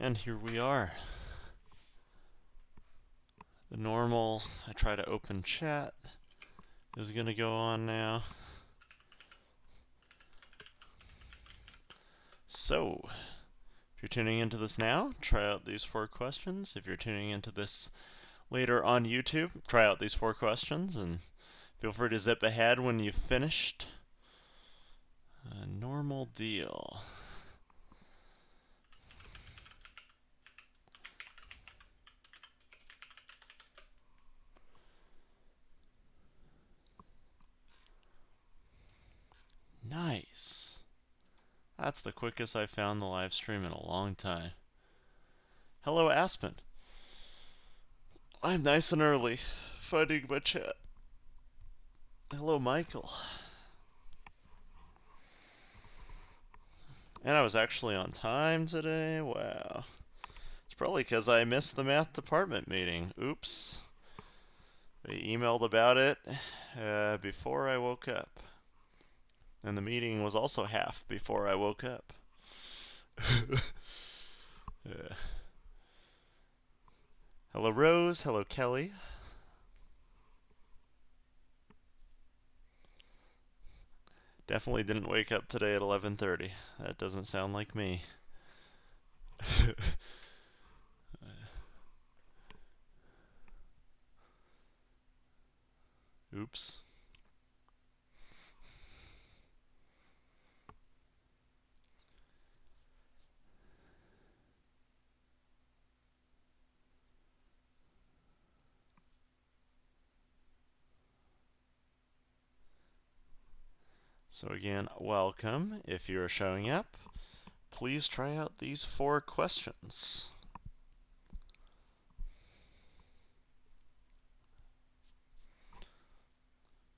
And here we are. The normal, I try to open chat, is going to go on now. So, if you're tuning into this now, try out these 4 questions. If you're tuning into this later on YouTube, try out these 4 questions and feel free to zip ahead when you've finished. A normal deal. Nice. That's the quickest I've found the live stream in a long time. Hello, Aspen. I'm nice and early, finding my chat. Hello, Michael. And I was actually on time today. Wow. It's probably because I missed the math department meeting. Oops. They emailed about it before I woke up. And the meeting was also half before I woke up. Yeah. Hello, Rose. Hello, Kelly. Definitely didn't wake up today at 11:30. That doesn't sound like me. Oops. So again, welcome. If you're showing up, please try out these 4 questions.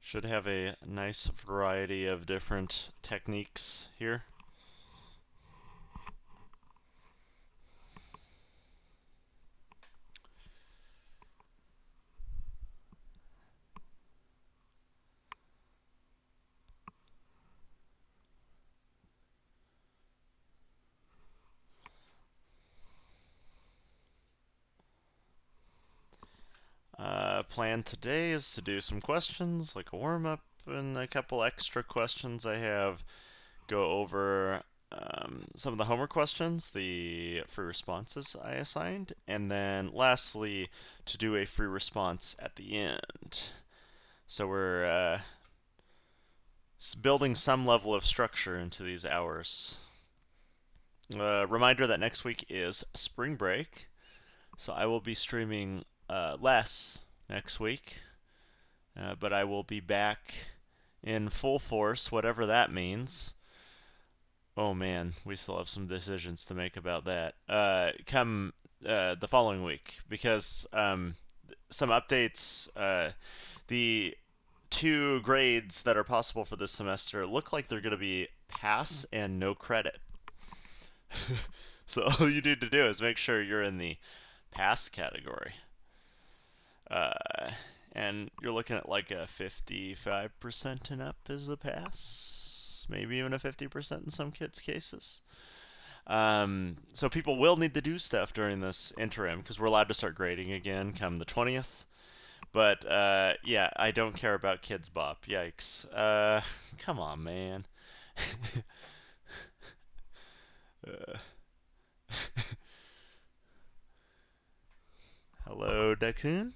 Should have a nice variety of different techniques here. Plan today is to do some questions, like a warm-up and a couple extra questions I have. Go over some of the homework questions, the free responses I assigned, and then lastly, to do a free response at the end. So we're building some level of structure into these hours. Reminder that next week is spring break, so I will be streaming less next week, but I will be back in full force, whatever that means. Oh man, we still have some decisions to make about that. Come the following week, because some updates. The 2 grades that are possible for this semester look like they're going to be pass and no credit. So all you need to do is make sure you're in the pass category. And you're looking at like a 55% and up is a pass, maybe even a 50% in some kids' cases. So people will need to do stuff during this interim because we're allowed to start grading again come the 20th. But yeah, I don't care about Kids Bop. Yikes. Come on, man. Hello, Dakun.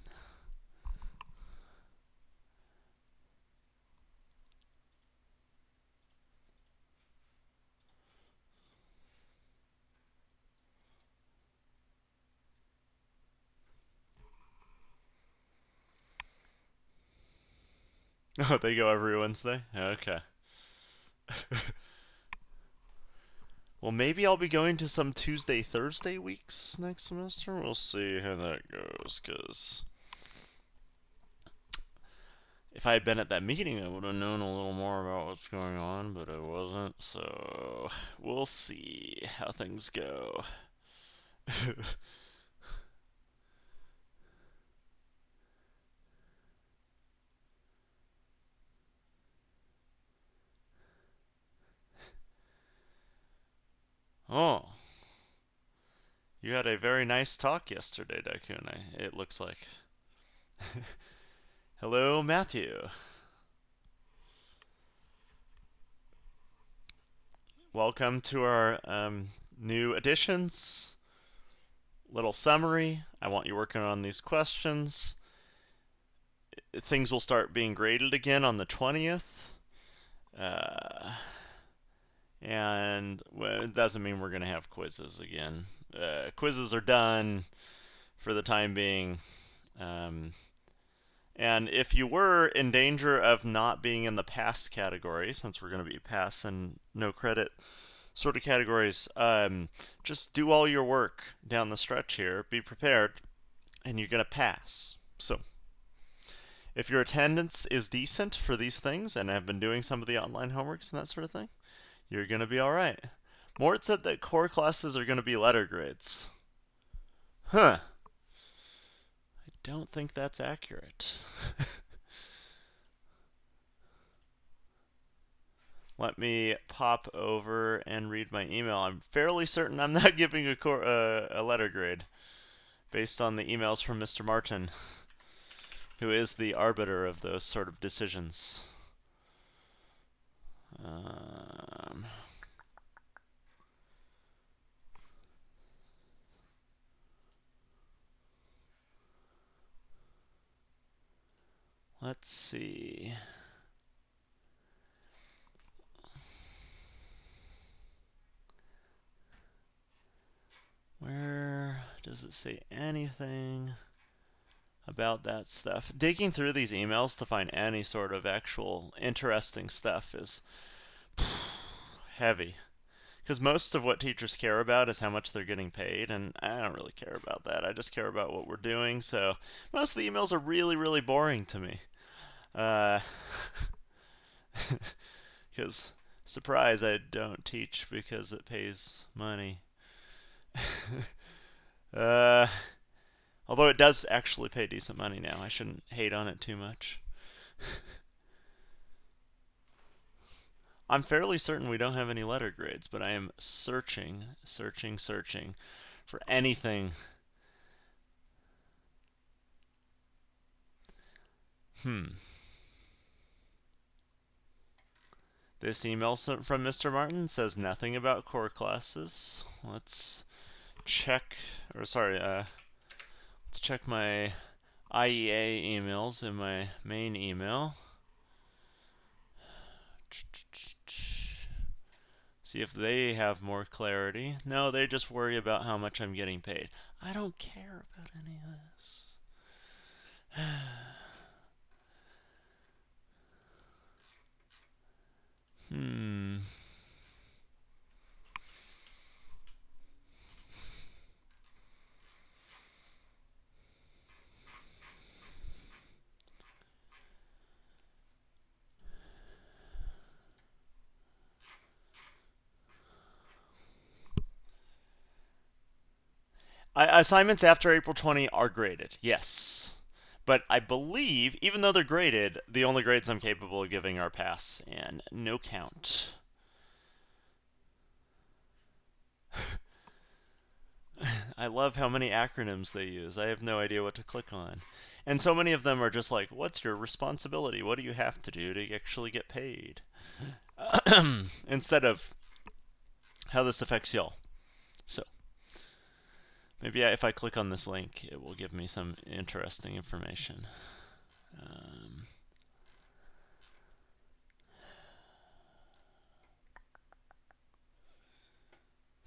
Oh, they go every Wednesday? Okay. Well, maybe I'll be going to some Tuesday, Thursday weeks next semester. We'll see how that goes, because if I had been at that meeting, I would have known a little more about what's going on, but I wasn't, so we'll see how things go. Oh, You had a very nice talk yesterday, Daikune, it looks like. Hello, Matthew. Welcome to our new additions. Little summary. I want you working on these questions. Things will start being graded again on the 20th. And well, it doesn't mean we're going to have quizzes again. Quizzes are done for the time being. And if you were in danger of not being in the pass category, since we're going to be pass and no credit sort of categories, just do all your work down the stretch here. Be prepared, and you're going to pass. So, if your attendance is decent for these things and have been doing some of the online homeworks and that sort of thing, you're going to be all right. Mort said that core classes are going to be letter grades. Huh. I don't think that's accurate. Let me pop over and read my email. I'm fairly certain I'm not giving a letter grade based on the emails from Mr. Martin, who is the arbiter of those sort of decisions. Let's see. Where does it say anything about that stuff? Digging through these emails to find any sort of actual interesting stuff is heavy. Because most of what teachers care about is how much they're getting paid, and I don't really care about that. I just care about what we're doing, so most of the emails are really, really boring to me. Because, surprise, I don't teach because it pays money. Although it does actually pay decent money now. I shouldn't hate on it too much. I'm fairly certain we don't have any letter grades, but I am searching for anything. This email from Mr. Martin says nothing about core classes. Let's check, let's check my IEA emails in my main email. See if they have more clarity. No, they just worry about how much I'm getting paid. I don't care about any of this. Assignments after April 20 are graded, yes. But I believe, even though they're graded, the only grades I'm capable of giving are pass and no count. I love how many acronyms they use. I have no idea what to click on. And so many of them are just like, what's your responsibility? What do you have to do to actually get paid? Instead of how this affects y'all. So, maybe if I click on this link, it will give me some interesting information.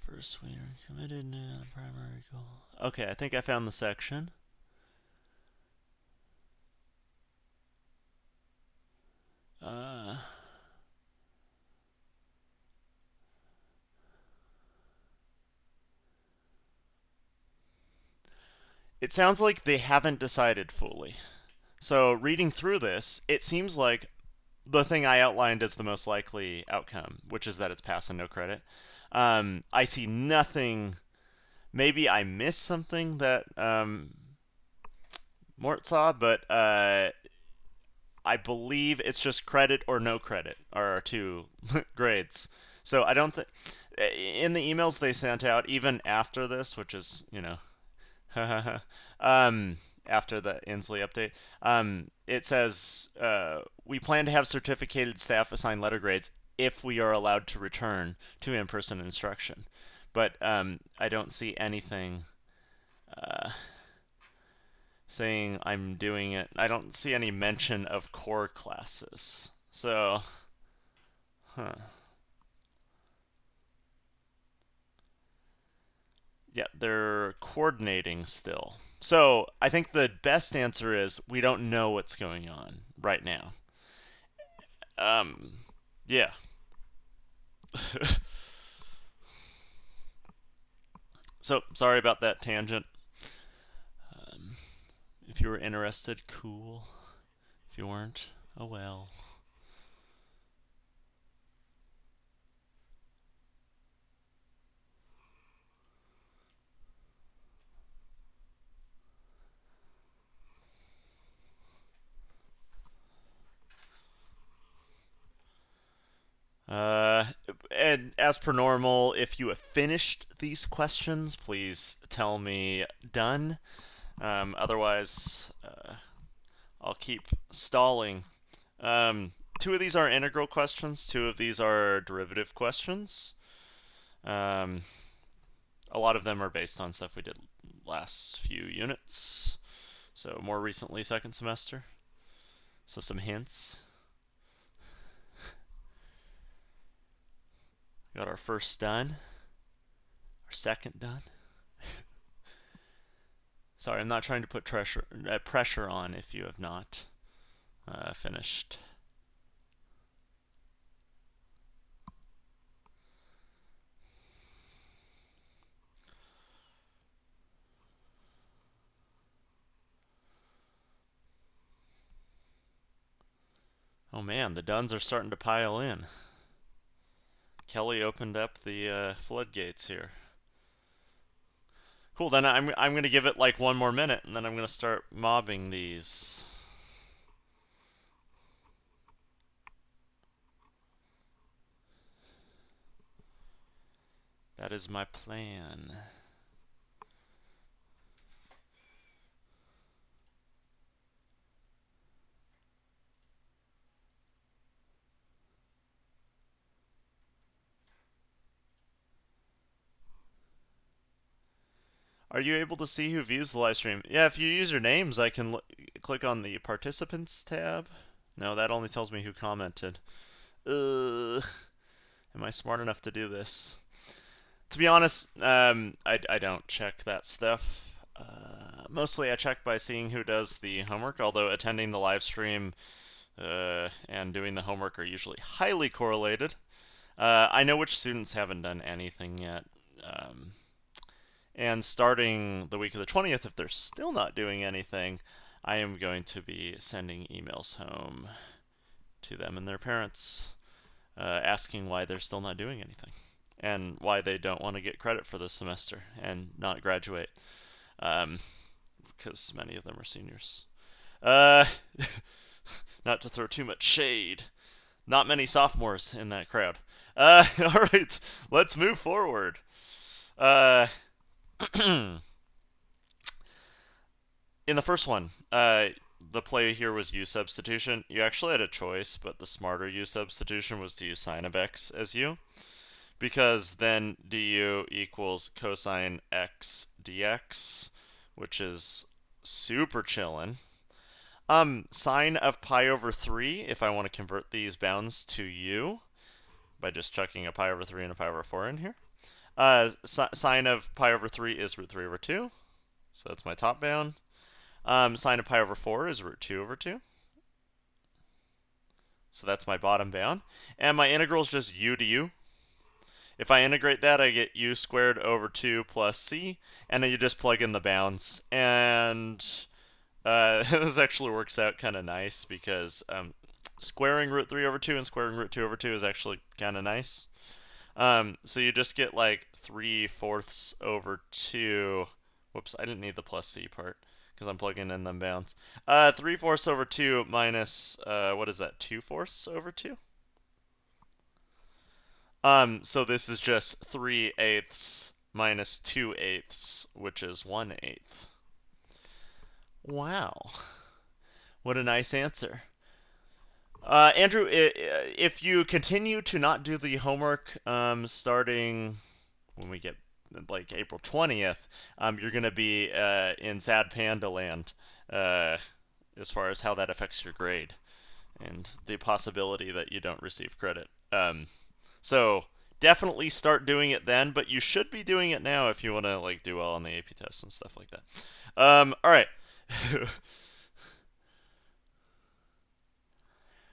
First, we are committed to the primary goal. Okay, I think I found the section. It sounds like they haven't decided fully. So, reading through this, it seems like the thing I outlined as the most likely outcome, which is that it's pass and no credit. I see nothing. Maybe I missed something that Mort saw, but I believe it's just credit or no credit are our two grades. So I don't think in the emails they sent out, even after this, which is, um, after the Inslee update, it says we plan to have certificated staff assign letter grades if we are allowed to return to in-person instruction. But I don't see anything saying I'm doing it. I don't see any mention of core classes. So, huh. Yeah, they're coordinating still. So I think the best answer is we don't know what's going on right now. Um, yeah. So sorry about that tangent. If you were interested, cool. If you weren't, oh well. Uh, and as per normal, if you have finished these questions, please tell me done. Otherwise, I'll keep stalling. Two of these are integral questions. Two of these are derivative questions. Um, a lot of them are based on stuff we did last few units. So more recently, second semester. So some hints. Got our first done. Our second done. Sorry, I'm not trying to put pressure on if you have not finished. Oh man, the duns are starting to pile in. Kelly opened up the floodgates here. Cool, then I'm gonna give it like one more minute, and then I'm gonna start mobbing these. That is my plan. Are you able to see who views the live stream? Yeah, if you use your names, I can click on the participants tab. No, that only tells me who commented. Am I smart enough to do this? To be honest, I don't check that stuff. Mostly I check by seeing who does the homework, although attending the live stream and doing the homework are usually highly correlated. I know which students haven't done anything yet. And starting the week of the 20th, if they're still not doing anything, I am going to be sending emails home to them and their parents asking why they're still not doing anything and why they don't want to get credit for this semester and not graduate because many of them are seniors. Not to throw too much shade. Not many sophomores in that crowd. All right, let's move forward. In the first one, the play here was u substitution. You actually had a choice, but the smarter u substitution was to use sine of x as u, because then du equals cosine x dx, which is super chillin'. Sine of pi over 3, if I want to convert these bounds to u, by just chucking a pi over 3 and a pi over 4 in here. Sine of pi over 3 is root 3 over 2, so that's my top bound. Sine of pi over 4 is root 2 over 2. So that's my bottom bound. And my integral is just u to u. If I integrate that, I get u squared over 2 plus c, and then you just plug in the bounds. And this actually works out kind of nice because squaring root 3 over 2 and squaring root 2 over 2 is actually kind of nice. So you just get like 3/4 over 2. Whoops, I didn't need the plus c part because I'm plugging in them bounds. 3/4 over 2 minus, what is that, 2/4 over 2? So this is just 3/8 minus 2/8, which is 1/8. Wow. What a nice answer. Andrew, if you continue to not do the homework starting when we get like April 20th, you're going to be in sad panda land as far as how that affects your grade and the possibility that you don't receive credit. So definitely start doing it then, but you should be doing it now if you want to like do well on the AP tests and stuff like that. All right.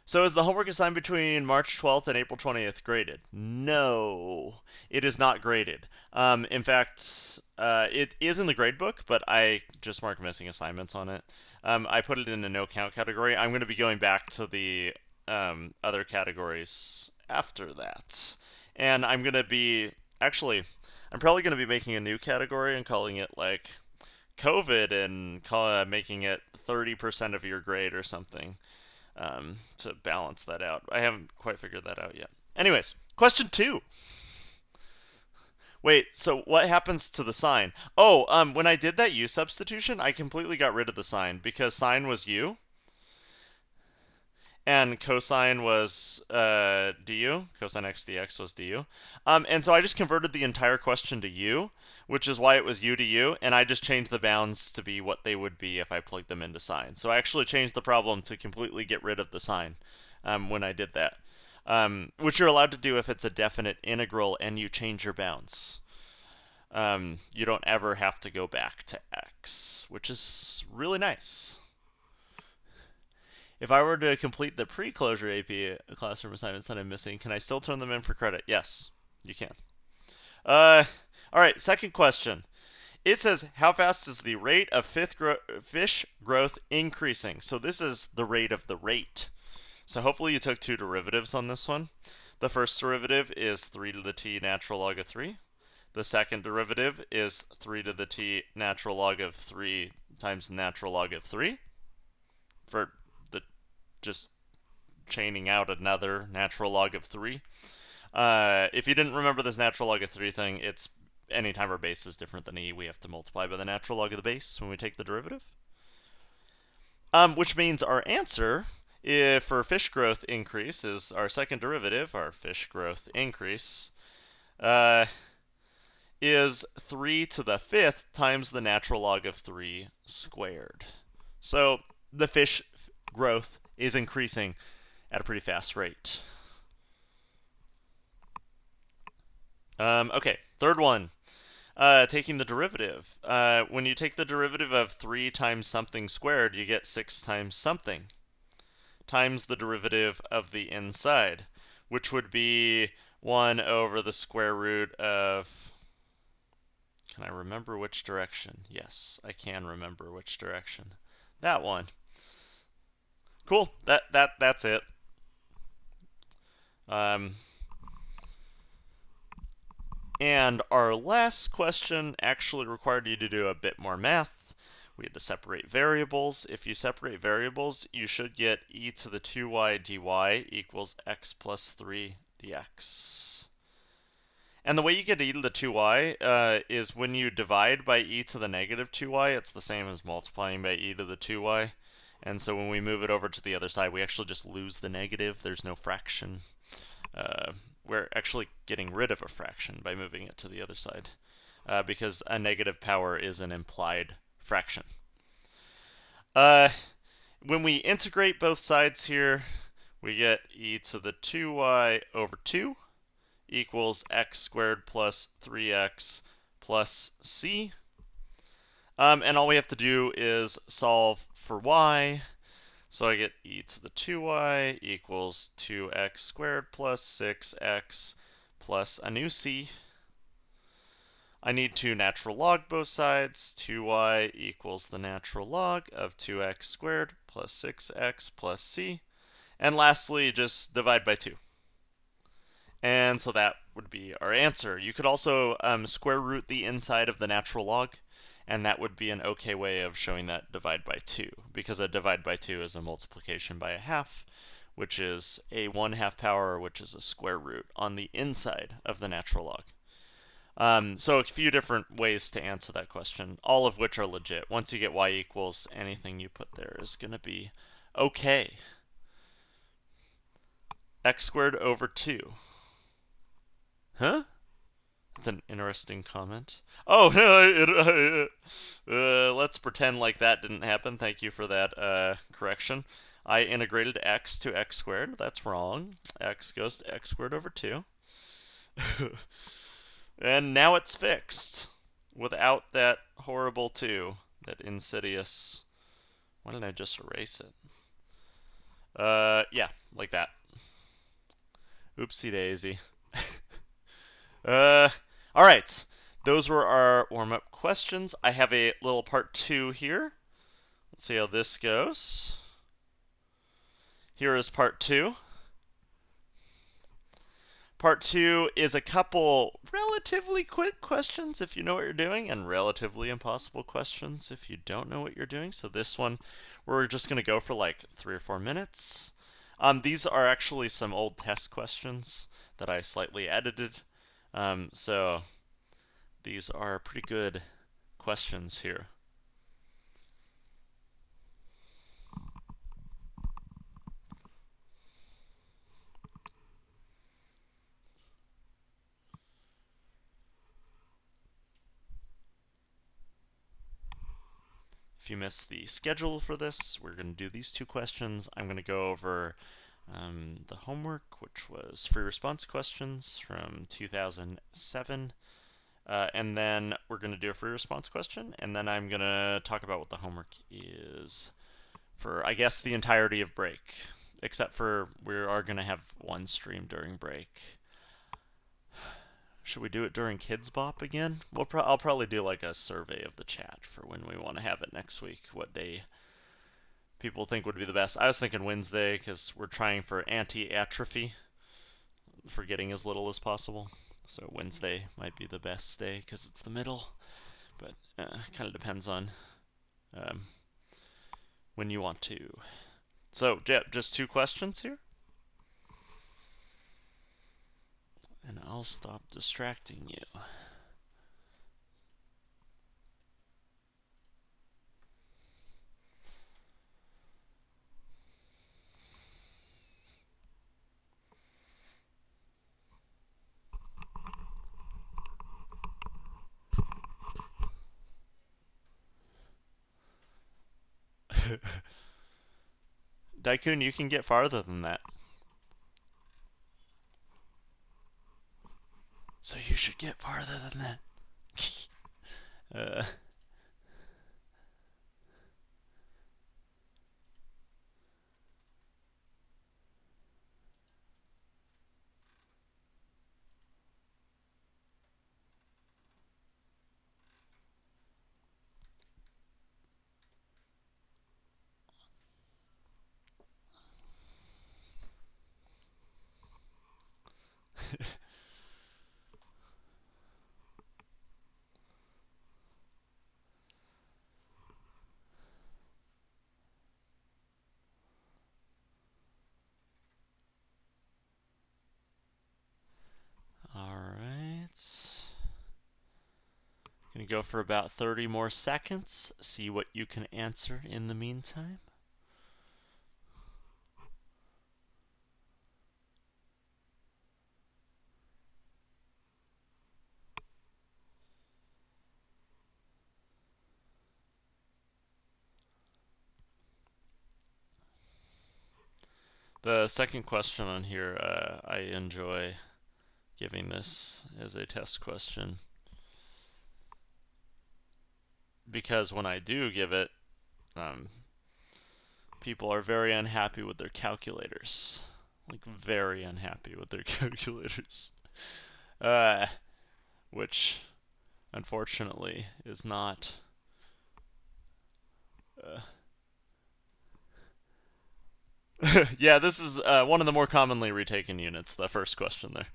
So is the homework assigned between March 12th and April 20th graded? No, it is not graded. In fact, it is in the gradebook, but I just marked missing assignments on it. I put it in a no count category. I'm going to be going back to the other categories after that. And I'm going to be, actually, I'm probably going to be making a new category and calling it like COVID and making it 30% of your grade or something to balance that out. I haven't quite figured that out yet. Anyways, question 2. Wait, so what happens to the sign? Oh, when I did that U substitution, I completely got rid of the sign because sine was U and cosine was du. Cosine x dx was du. And so I just converted the entire question to u, which is why it was u to u, and I just changed the bounds to be what they would be if I plugged them into sine. So I actually changed the problem to completely get rid of the sign when I did that, which you're allowed to do if it's a definite integral and you change your bounds. You don't ever have to go back to x, which is really nice. If I were to complete the pre-closure AP classroom assignments that I'm missing, can I still turn them in for credit? Yes, you can. All right, second question. It says, how fast is the rate of fish growth increasing? So this is the rate of the rate. So hopefully you took 2 derivatives on this one. The first derivative is 3 to the t natural log of 3. The second derivative is 3 to the t natural log of 3 times natural log of 3. For just chaining out another natural log of 3. If you didn't remember this natural log of 3 thing, it's anytime our base is different than e, we have to multiply by the natural log of the base when we take the derivative. Which means our answer for fish growth increase is our second derivative, our fish growth increase, is 3 to the 5th times the natural log of 3 squared. So the fish growth is increasing at a pretty fast rate. Okay, third one. Taking the derivative. When you take the derivative of 3 times something squared, you get 6 times something times the derivative of the inside, which would be 1 over the square root of... Can I remember which direction? Yes, I can remember which direction. That one. Cool. That's it. And our last question actually required you to do a bit more math. We had to separate variables. If you separate variables, you should get e to the 2y dy equals x plus 3 dx. And the way you get e to the 2y is when you divide by e to the negative 2y, it's the same as multiplying by e to the 2y. And so when we move it over to the other side, we actually just lose the negative. There's no fraction. We're actually getting rid of a fraction by moving it to the other side, because a negative power is an implied fraction. When we integrate both sides here, we get e to the 2y over 2 equals x squared plus 3x plus c. And all we have to do is solve for y. So I get e to the 2y equals 2x squared plus 6x plus a new c. I need to natural log both sides. 2y equals the natural log of 2x squared plus 6x plus c. And lastly, just divide by 2. And so that would be our answer. You could also square root the inside of the natural log, and that would be an okay way of showing that divide by 2, because a divide by 2 is a multiplication by a half, which is a 1/2 power, which is a square root, on the inside of the natural log. So a few different ways to answer that question, all of which are legit. Once you get y equals, anything you put there is going to be okay. X squared over 2. Huh? That's an interesting comment. Oh, no, let's pretend like that didn't happen. Thank you for that correction. I integrated x to x squared. That's wrong. X goes to x squared over 2. And now it's fixed without that horrible 2, that insidious. Why didn't I just erase it? Yeah, like that. Oopsie daisy. All right. Those were our warm-up questions. I have a little part 2 here. Let's see how this goes. Here is part 2. Part 2 is a couple relatively quick questions if you know what you're doing, and relatively impossible questions if you don't know what you're doing. So this one, we're just going to go for like 3 or 4 minutes. These are actually some old test questions that I slightly edited. So these are pretty good questions here. If you missed the schedule for this, we're going to do these 2 questions. I'm going to go over the homework, which was free response questions from 2007. And then we're going to do a free response question, and then I'm going to talk about what the homework is for, I guess, the entirety of break, except for we are going to have one stream during break. Should we do it during Kids Bop again? I'll probably do like a survey of the chat for when we want to have it next week, what day people think would be the best. I was thinking Wednesday because we're trying for anti-atrophy, for getting as little as possible. So Wednesday might be the best day because it's the middle, but kind of depends on when you want to. So just 2 questions here, and I'll stop distracting you. Daikun, you can get farther than that. So you should get farther than that. Alright. Gonna go for about 30 more seconds, see what you can answer in the meantime. The second question on here, I enjoy giving this as a test question, because when I do give it, people are very unhappy with their calculators. Like, very unhappy with their calculators. Which, unfortunately, is not... yeah, this is one of the more commonly retaken units, the first question there.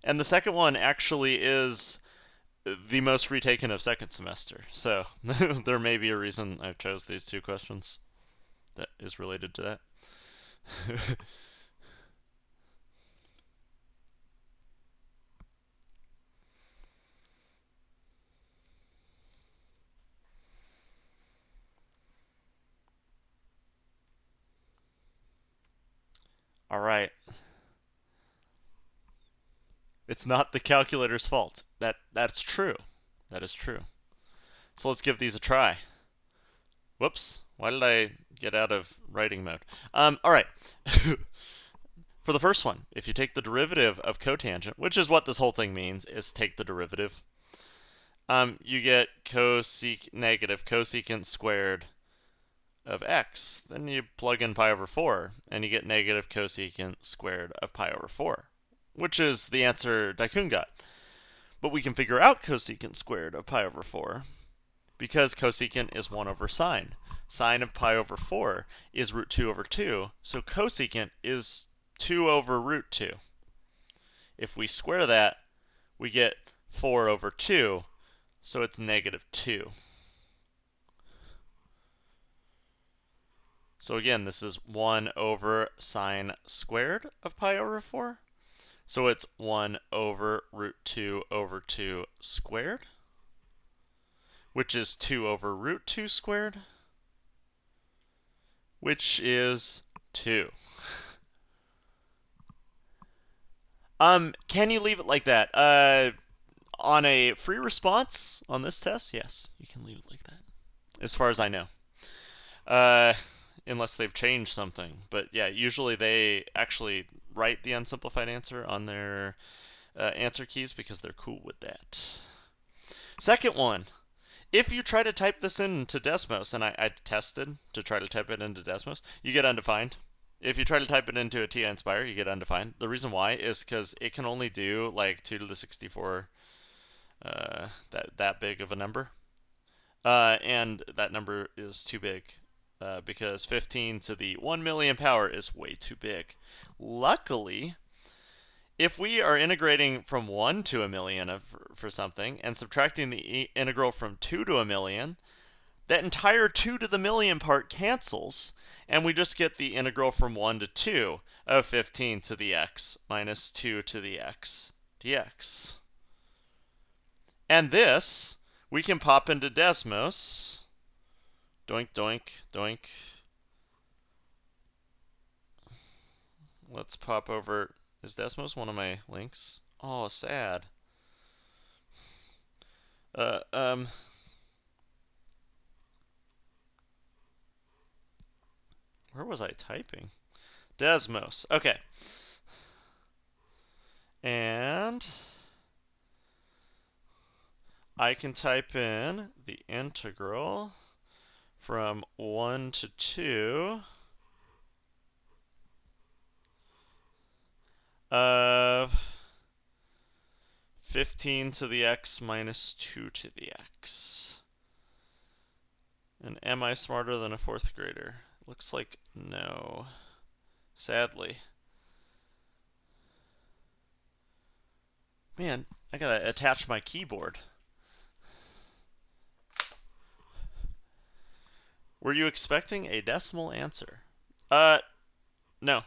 And the second one actually is the most retaken of second semester. So there may be a reason I chose these two questions that is related to that. All right. It's not the calculator's fault. That's true. That is true. So let's give these a try. Whoops. Why did I get out of writing mode? All right. For the first one, if you take the derivative of cotangent, which is what this whole thing means, is take the derivative, you get negative cosecant squared of x. Then you plug in pi over 4, and you get negative cosecant squared of pi over 4, which is the answer Daikun got. But we can figure out cosecant squared of pi over 4 because cosecant is 1 over sine. Sine of pi over 4 is root 2 over 2, so cosecant is 2 over root 2. If we square that, we get 4 over 2, so it's negative 2. So again, this is 1 over sine squared of pi over 4. So it's 1 over root 2 over 2 squared, which is 2 over root 2 squared, which is 2. Can you leave it like that? On a free response on this test, yes, you can leave it like that, as far as I know. Unless they've changed something. But yeah, usually they actually write the unsimplified answer on their answer keys because they're cool with that. Second one. If you try to type this into Desmos, and I tested to try to type it into Desmos, you get undefined. If you try to type it into a TI Inspire, you get undefined. The reason why is because it can only do like 2 to the 64, that big of a number. And that number is too big because 15 to the 1 million power is way too big. Luckily, if we are integrating from 1 to a million for something and subtracting the integral from 2 to a million, that entire 2 to the million part cancels, and we just get the integral from 1 to 2 of 15 to the x minus 2 to the x dx. And this, we can pop into Desmos. Doink, doink, doink. Let's pop over. Is Desmos one of my links? Oh, sad. Where was I typing? Desmos. Okay. And I can type in the integral from 1 to 2 of 15 to the x minus 2 to the x. And am I smarter than a 4th grader? Looks like no. Sadly. Man, I gotta attach my keyboard. Were you expecting a decimal answer? No.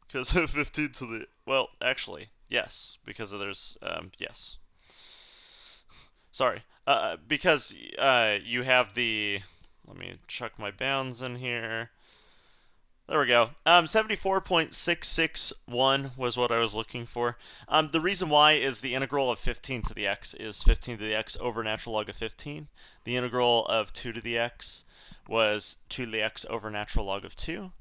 Because 15 to the... Well, actually, yes. Because there's... yes. Sorry. Because you have the... Let me chuck my bounds in here. There we go. 74.661 was what I was looking for. The reason why is the integral of 15 to the x is 15 to the x over natural log of 15. The integral of 2 to the x was 2 to the x over natural log of 2.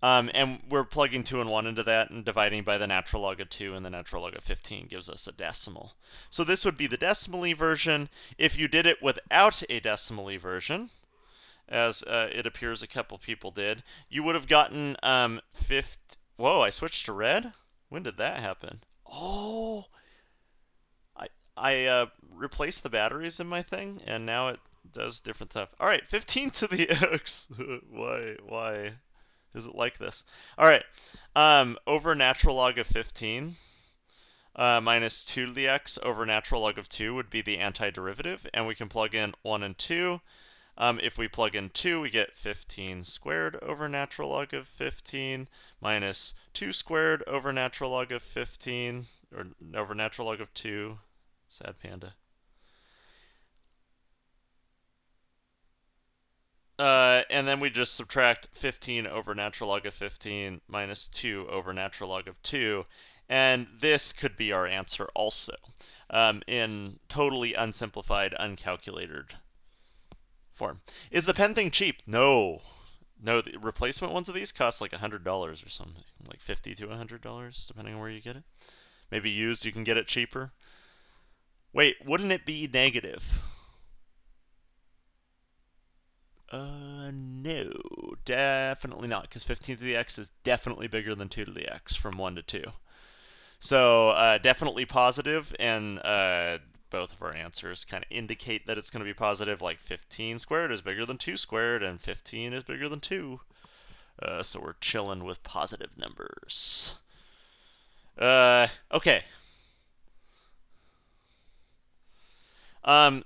And we're plugging 2 and 1 into that and dividing by the natural log of 2, and the natural log of 15 gives us a decimal. So this would be the decimally version. If you did it without a decimally version, as it appears a couple people did, you would have gotten Whoa, I switched to red? When did that happen? Oh, I replaced the batteries in my thing, and now it does different stuff. All right, 15 to the x. Why is it like this? All right, over natural log of 15. minus 2 to the x over natural log of 2 would be the antiderivative, and we can plug in 1 and 2. If we plug in 2, we get 15 squared over natural log of 15 minus 2 squared over natural log of 15, or over natural log of 2. Sad panda. And then we just subtract 15 over natural log of 15 minus 2 over natural log of 2. And this could be our answer also, in totally unsimplified, uncalculated form. Is the pen thing cheap? No. No, the replacement ones of these cost like $100 or something, like $50 to $100, depending on where you get it. Maybe used, you can get it cheaper. Wait, wouldn't it be negative? No, definitely not, because 15 to the x is definitely bigger than 2 to the x from 1 to 2. So definitely positive, and both of our answers kind of indicate that it's going to be positive, like 15 squared is bigger than 2 squared, and 15 is bigger than 2. So we're chilling with positive numbers. Okay. Wow,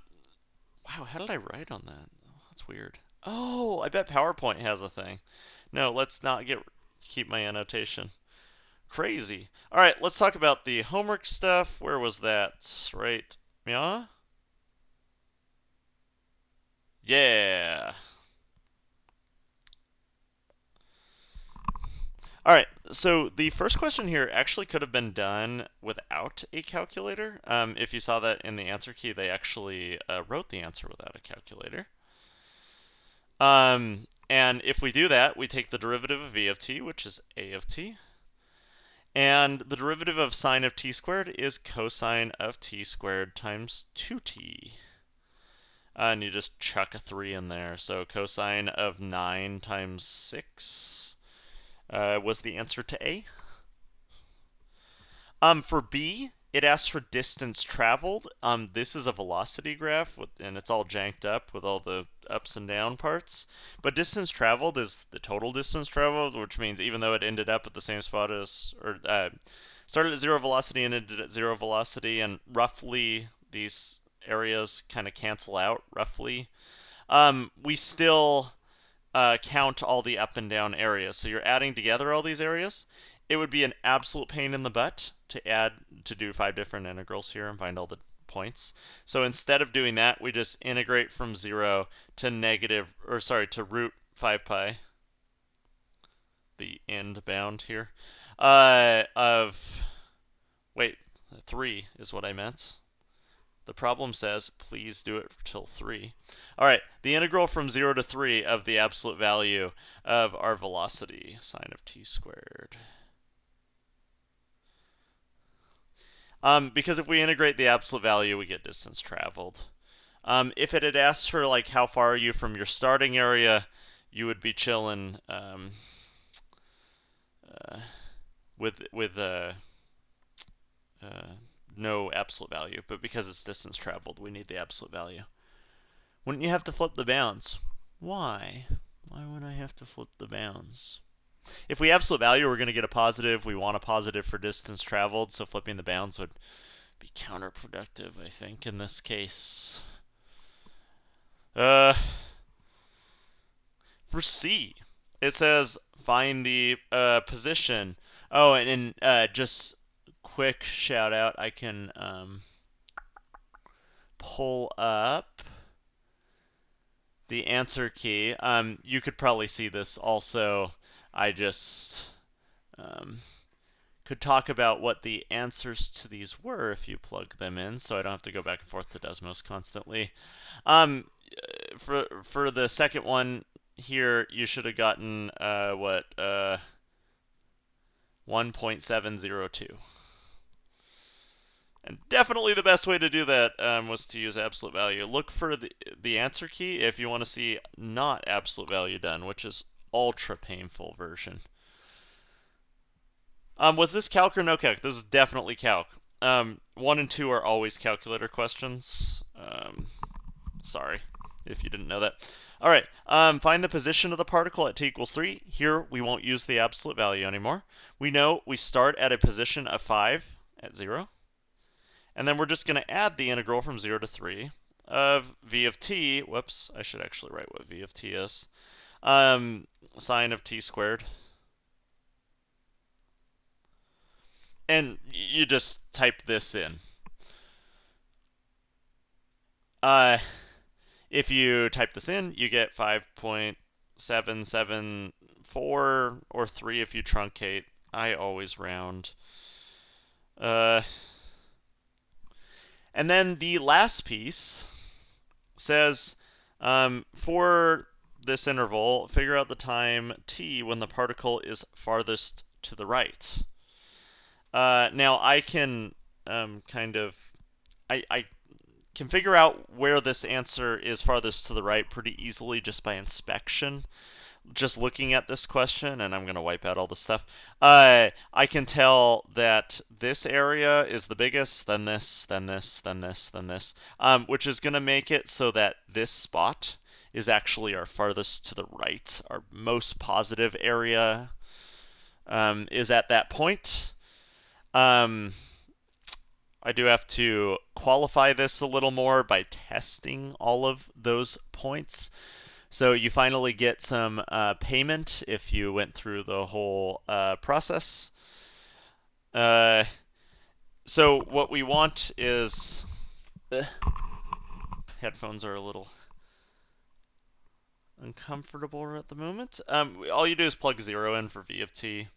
how did I write on that? That's weird. Oh, I bet PowerPoint has a thing. No, let's not keep my annotation. Crazy. All right, let's talk about the homework stuff. Where was that? Right. Yeah? Yeah. All right, so the first question here actually could have been done without a calculator. If you saw that in the answer key, they actually wrote the answer without a calculator. And if we do that, we take the derivative of v of t, which is a of t. And the derivative of sine of t squared is cosine of t squared times 2t. And you just chuck a 3 in there. So cosine of 9 times 6 was the answer to A. For B, it asks for distance traveled. This is a velocity graph, and it's all janked up with all the ups and down parts. But distance traveled is the total distance traveled, which means even though it ended up at the same spot as, or started at 0 velocity and ended at 0 velocity, and roughly these areas kind of cancel out, roughly. We still count all the up and down areas. So you're adding together all these areas. It would be an absolute pain in the butt to do 5 different integrals here and find all the points. So instead of doing that, we just integrate from 0 to root 5 pi, the end bound here, wait, 3 is what I meant. The problem says, please do it till 3. All right, the integral from 0 to 3 of the absolute value of our velocity, sine of t squared. Because if we integrate the absolute value, we get distance traveled. If it had asked for, like, how far are you from your starting area, you would be chilling with no absolute value, but because it's distance traveled, we need the absolute value. Wouldn't you have to flip the bounds? Why? Why would I have to flip the bounds? If we absolute value, we're going to get a positive. We want a positive for distance traveled, so flipping the bounds would be counterproductive, I think, in this case. For C, it says find the position. Oh, and just quick shout out, I can pull up the answer key. You could probably see this also. I just could talk about what the answers to these were if you plug them in, so I don't have to go back and forth to Desmos constantly. For the second one here, you should have gotten 1.702. And definitely the best way to do that was to use absolute value. Look for the answer key if you want to see not absolute value done, which is ultra painful version. Was this calc or no calc? This is definitely calc. 1 and 2 are always calculator questions. Sorry if you didn't know that. All right, find the position of the particle at t equals 3. Here, we won't use the absolute value anymore. We know we start at a position of 5 at 0. And then we're just going to add the integral from 0 to 3 of v of t. Whoops, I should actually write what v of t is. Sine of t squared. And you just type this in. If you type this in, you get 5.774 or 3 if you truncate. I always round. And then the last piece says, for this interval, figure out the time t when the particle is farthest to the right. Now I can I can figure out where this answer is farthest to the right pretty easily just by inspection. Just looking at this question, and I'm going to wipe out all the stuff, I can tell that this area is the biggest, then this, then this, then this, then this, which is going to make it so that this spot is actually our farthest to the right. Our most positive area is at that point. I do have to qualify this a little more by testing all of those points. So you finally get some payment if you went through the whole process. So what we want is... headphones are a little uncomfortable at the moment. All you do is plug 0 in for v of t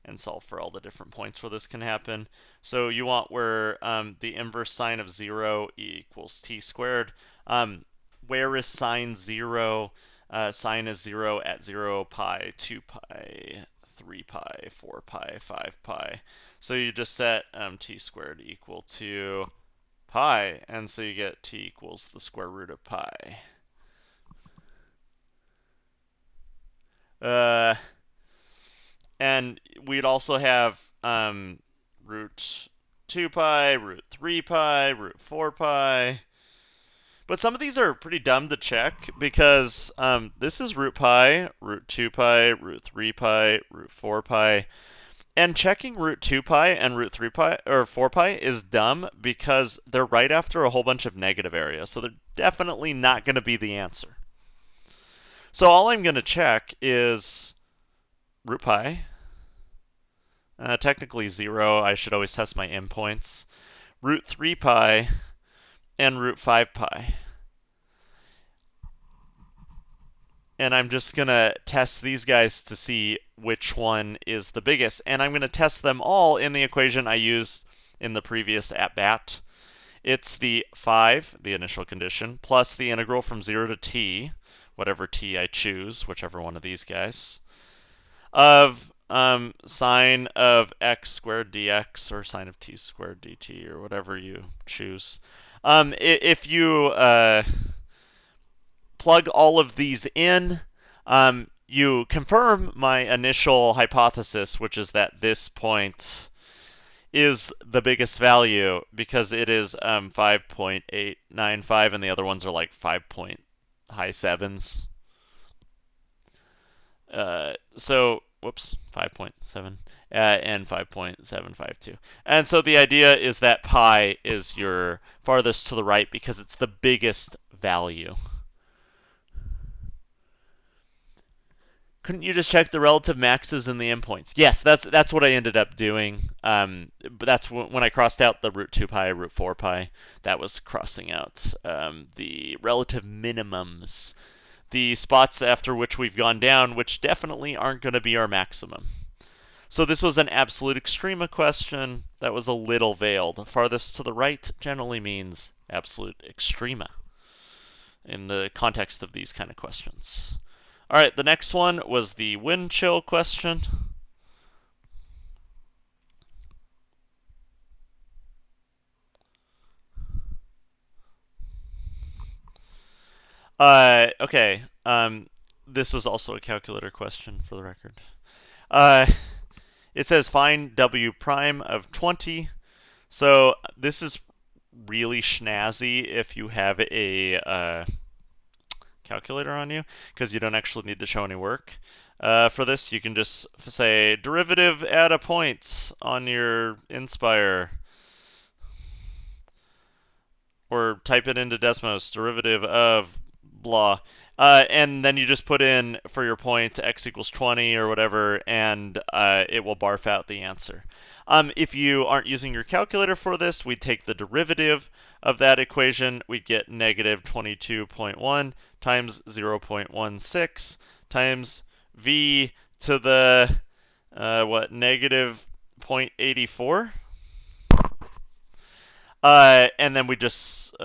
and solve for all the different points where this can happen. So you want where the inverse sine of 0 equals t squared. Where is sine 0? Sine is 0 at 0, pi, 2 pi, 3 pi, 4 pi, 5 pi. So you just set t squared equal to pi, and so you get t equals the square root of pi. And we'd also have root 2 pi, root 3 pi, root 4 pi. But some of these are pretty dumb to check because this is root pi, root 2 pi, root 3 pi, root 4 pi. And checking root 2 pi and root 3 pi or 4 pi is dumb because they're right after a whole bunch of negative areas. So they're definitely not going to be the answer. So all I'm going to check is root pi. Technically 0. I should always test my endpoints. Root 3 pi and root 5 pi. And I'm just going to test these guys to see which one is the biggest. And I'm going to test them all in the equation I used in the previous at-bat. It's the 5, the initial condition, plus the integral from 0 to t, whatever t I choose, whichever one of these guys, of sine of x squared dx or sine of t squared dt or whatever you choose. If you plug all of these in, you confirm my initial hypothesis, which is that this point is the biggest value because it is 5.895 and the other ones are like 5.high sevens. So, whoops, 5.7 and 5.752. And so the idea is that pi is your farthest to the right because it's the biggest value. Couldn't you just check the relative maxes and the endpoints? Yes, that's what I ended up doing. But that's when I crossed out the root 2 pi, root 4 pi. That was crossing out the relative minimums, the spots after which we've gone down, which definitely aren't going to be our maximum. So this was an absolute extrema question that was a little veiled. Farthest to the right generally means absolute extrema in the context of these kind of questions. All right, the next one was the wind chill question. Okay. This was also a calculator question for the record. It says find W prime of 20. So this is really snazzy if you have a calculator on you, because you don't actually need to show any work. For this, you can just say derivative at a point on your Inspire. or type it into Desmos, derivative of blah. And then you just put in, for your point, x equals 20 or whatever, and it will barf out the answer. If you aren't using your calculator for this, we take the derivative of that equation. We get negative 22.1 times 0.16 times v to the, negative 0.84? And then we just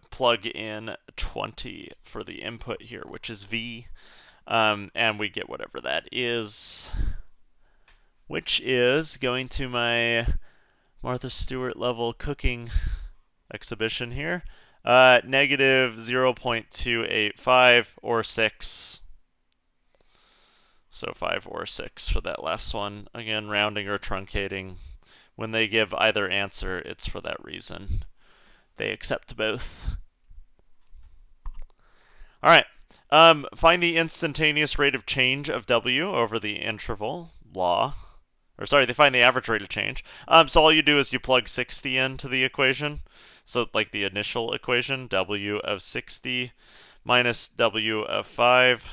plug in 20 for the input here, which is v, and we get whatever that is, which is going to my Martha Stewart level cooking exhibition here, negative 0.285 or 6. So 5 or 6 for that last one. Again, rounding or truncating. When they give either answer, it's for that reason. They accept both. All right. Find the instantaneous rate of change of W over the interval law. Or sorry, they find the average rate of change. So all you do is you plug 60 into the equation. So like the initial equation, W of 60 minus W of 5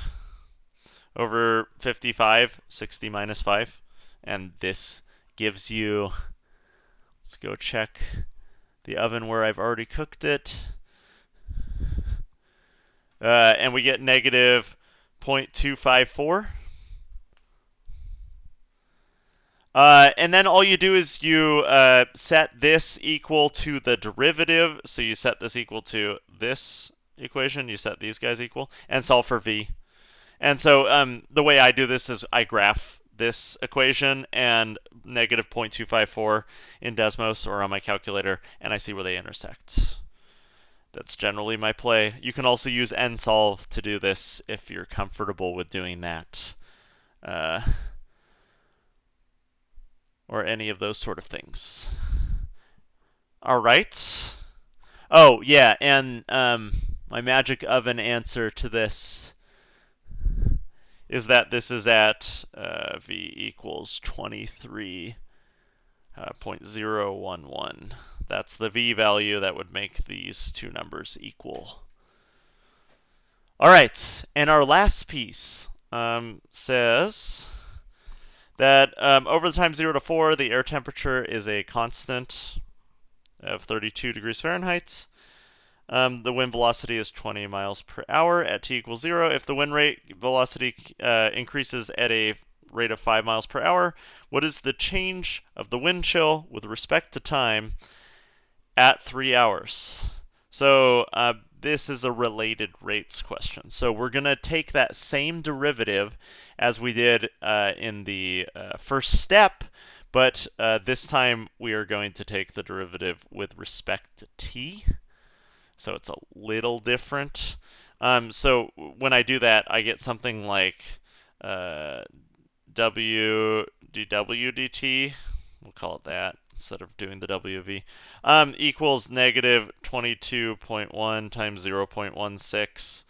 over 55, 60 minus 5. And this gives you, let's go check the oven where I've already cooked it. And we get negative 0.254. And then all you do is you set this equal to the derivative. So you set this equal to this equation. You set these guys equal and solve for v. And so the way I do this is I graph this equation and negative 0.254 in Desmos or on my calculator, and I see where they intersect. That's generally my play. You can also use nsolve to do this if you're comfortable with doing that. Or any of those sort of things. All right. Oh, yeah, and my magic oven answer to this is that this is at v equals 23.011. That's the v value that would make these two numbers equal. All right, and our last piece says that over the time 0 to 4, the air temperature is a constant of 32 degrees Fahrenheit. The wind velocity is 20 miles per hour at t equals 0. If the wind rate velocity increases at a rate of 5 miles per hour, what is the change of the wind chill with respect to time at 3 hours? So this is a related rates question. So we're going to take that same derivative as we did in the first step, but this time we are going to take the derivative with respect to t. So it's a little different. So when I do that, I get something like w dw dt, we'll call it that instead of doing the wv, equals negative 22.1 times 0.16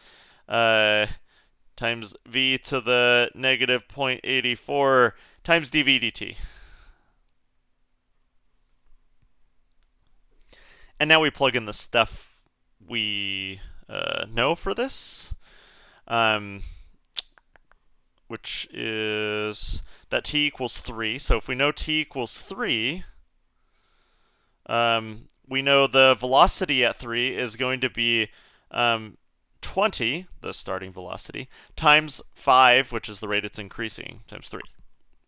times v to the negative 0.84 times dv dt. And now we plug in the stuff we know for this, which is that t equals 3. So if we know t equals 3, we know the velocity at 3 is going to be 20, the starting velocity, times 5, which is the rate it's increasing, times 3,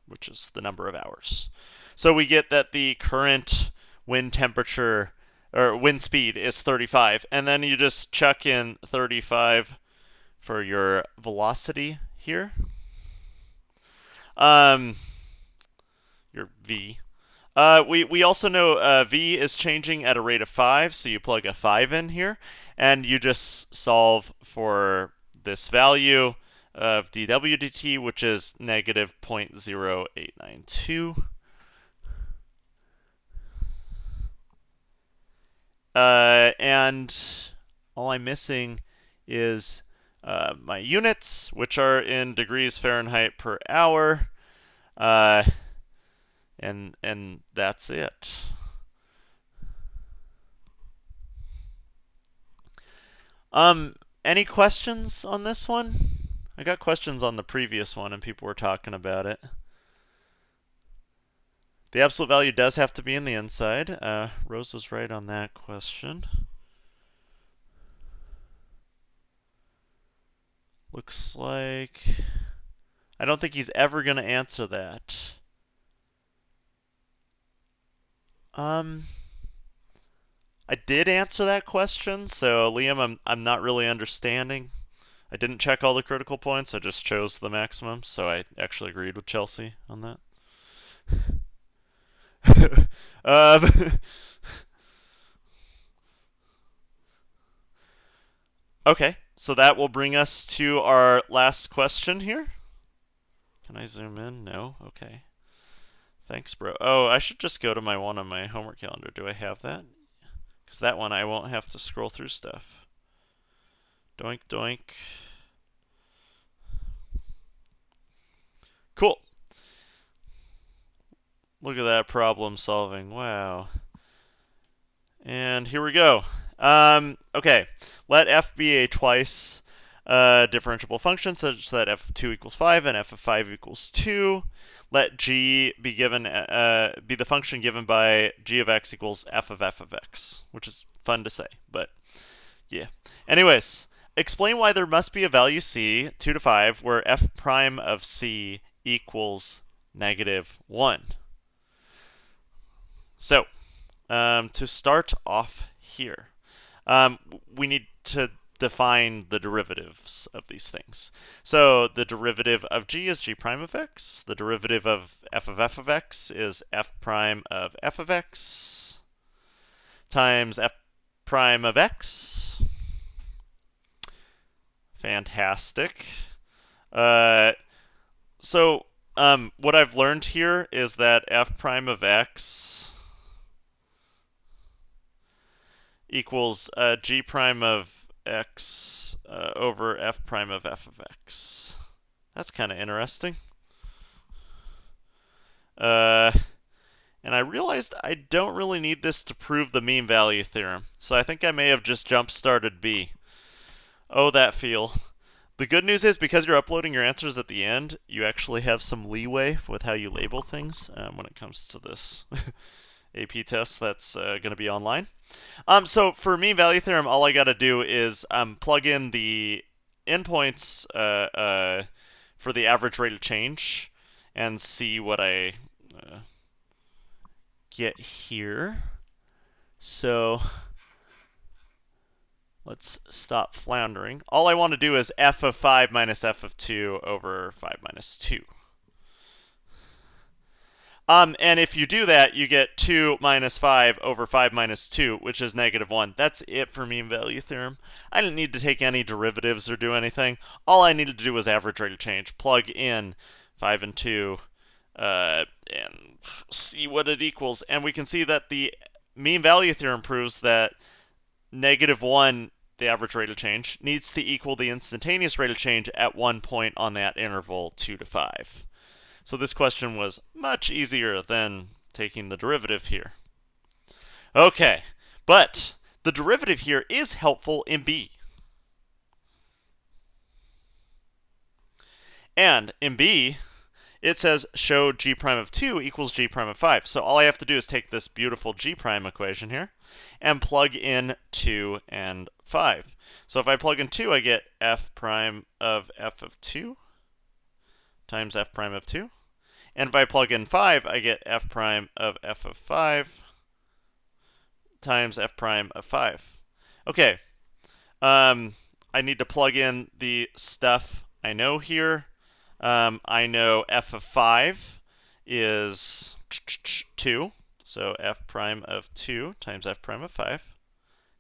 which is the number of hours. So we get that the current wind temperature or wind speed is 35, and then you just chuck in 35 for your velocity here. Your v. We also know v is changing at a rate of 5, so you plug a 5 in here, and you just solve for this value of dw dt, which is negative 0.0892. And all I'm missing is my units, which are in degrees Fahrenheit per hour, and that's it. Any questions on this one? I got questions on the previous one and people were talking about it. The absolute value does have to be in the inside. Rose was right on that question. Looks like I don't think he's ever going to answer that. I did answer that question, so Liam, I'm not really understanding. I didn't check all the critical points. I just chose the maximum, so I actually agreed with Chelsea on that. Okay, so that will bring us to our last question here. Can I zoom in? No? Okay. Thanks, bro. Oh, I should just go to my one on my homework calendar. Do I have that? Because that one I won't have to scroll through stuff. Doink, doink. Cool. Look at that problem solving. Wow. And here we go. Okay, let f be a twice differentiable function such that f2 equals 5 and f of 5 equals 2. Let g be given be the function given by g of x equals f of x, which is fun to say, but yeah. Anyways, explain why there must be a value c, 2 to 5, where f prime of c equals -1. So, to start off here, we need to define the derivatives of these things. So the derivative of g is g prime of x. The derivative of f of x is f prime of f of x times f prime of x. Fantastic. So what I've learned here is that f prime of x equals g prime of x over f prime of f of x. That's kind of interesting. And I realized I don't really need this to prove the mean value theorem, so I think I may have just jump-started B. Oh, that feel. The good news is, because you're uploading your answers at the end, you actually have some leeway with how you label things when it comes to this AP test that's going to be online. So for mean value theorem, all I got to do is plug in the endpoints for the average rate of change and see what I get here. So let's stop floundering. All I want to do is f of 5 minus f of 2 over 5 minus 2. And if you do that, you get 2 minus 5 over 5 minus 2, which is -1. That's it for mean value theorem. I didn't need to take any derivatives or do anything. All I needed to do was average rate of change. Plug in 5 and 2 and see what it equals. And we can see that the mean value theorem proves that -1, the average rate of change, needs to equal the instantaneous rate of change at one point on that interval 2 to 5. So this question was much easier than taking the derivative here. Okay, but the derivative here is helpful in B. And in B, it says show g prime of 2 equals g prime of 5. So all I have to do is take this beautiful g prime equation here and plug in 2 and 5. So if I plug in 2, I get f prime of f of 2 times f prime of 2. And if I plug in 5, I get f prime of f of 5 times f prime of 5. Okay, I need to plug in the stuff I know here. I know f of 5 is 2, so f prime of 2 times f prime of 5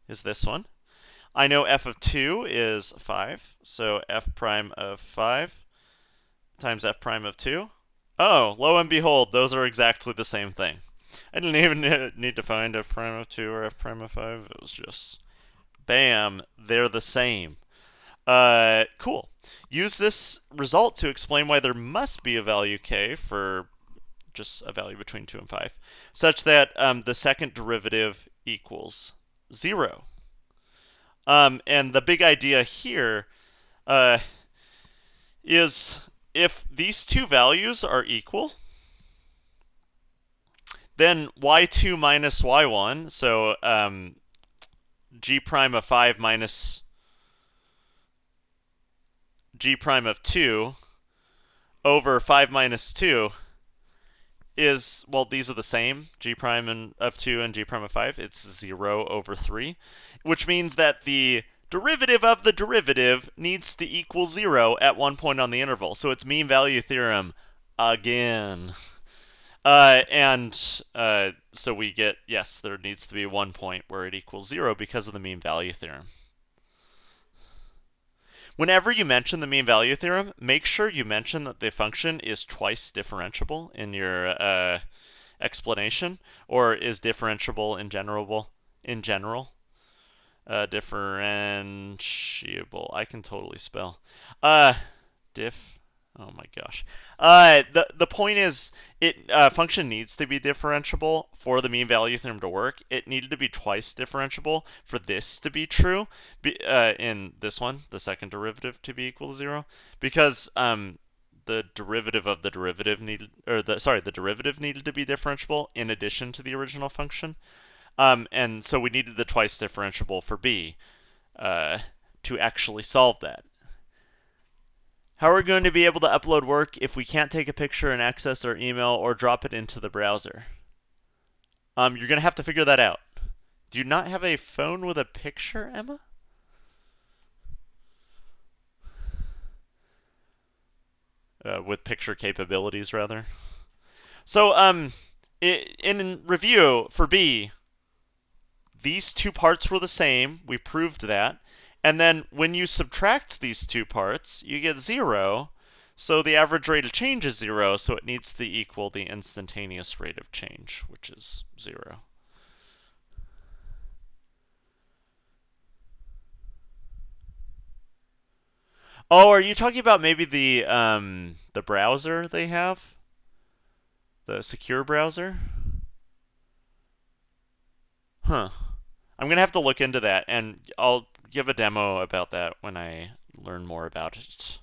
is this one. I know f of 2 is 5, so f prime of 5 times f prime of 2. Oh, lo and behold, those are exactly the same thing. I didn't even need to find f prime of 2 or f prime of 5. It was just, bam, they're the same. Cool. Use this result to explain why there must be a value k for just a value between 2 and 5, such that the second derivative equals 0. And the big idea here uh, is if these two values are equal, then y2 minus y1, so g prime of 5 minus g prime of 2 over 5 minus 2 is, well, these are the same, g prime of 2 and g prime of 5. It's 0 over 3, which means that the derivative of the derivative needs to equal 0 at one point on the interval. So it's mean value theorem again. So we get, yes, there needs to be one point where it equals 0 because of the mean value theorem. Whenever you mention the mean value theorem, make sure you mention that the function is twice differentiable in your explanation, or is differentiable in general. Differentiable. I can totally spell. Diff. Oh my gosh. The point is, function needs to be differentiable for the mean value theorem to work. It needed to be twice differentiable for this to be true. In this one, the second derivative to be equal to 0, because the derivative of the derivative needed, the derivative needed to be differentiable in addition to the original function. And so we needed the twice differentiable for b to actually solve that. How are we going to be able to upload work if we can't take a picture and access our email or drop it into the browser? You're going to have to figure that out. Do you not have a phone with a picture, Emma? With picture capabilities, rather. So, in review, for B, these two parts were the same. We proved that. And then when you subtract these two parts, you get 0. So the average rate of change is 0, so it needs to equal the instantaneous rate of change, which is 0. Oh, are you talking about maybe the browser they have? The secure browser? Huh. I'm going to have to look into that, and I'll give a demo about that when I learn more about it.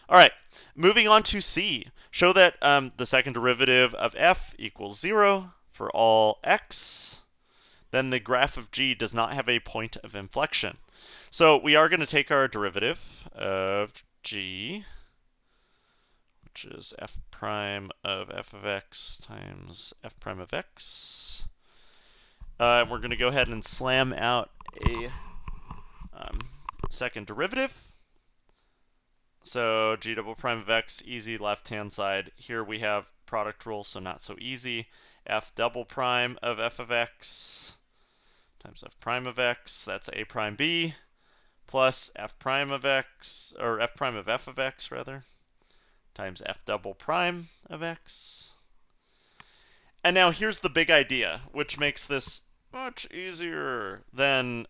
All right, moving on to C. Show that the second derivative of f equals 0 for all x. Then the graph of g does not have a point of inflection. So we are going to take our derivative of g, which is f prime of f of x times f prime of x. We're going to go ahead and slam out a second derivative. So g double prime of x, easy left-hand side. Here we have product rule, so not so easy. F double prime of f of x times f prime of x, that's a prime b, plus f prime of x, or f prime of f of x, rather, times f double prime of x. And now here's the big idea, which makes this much easier than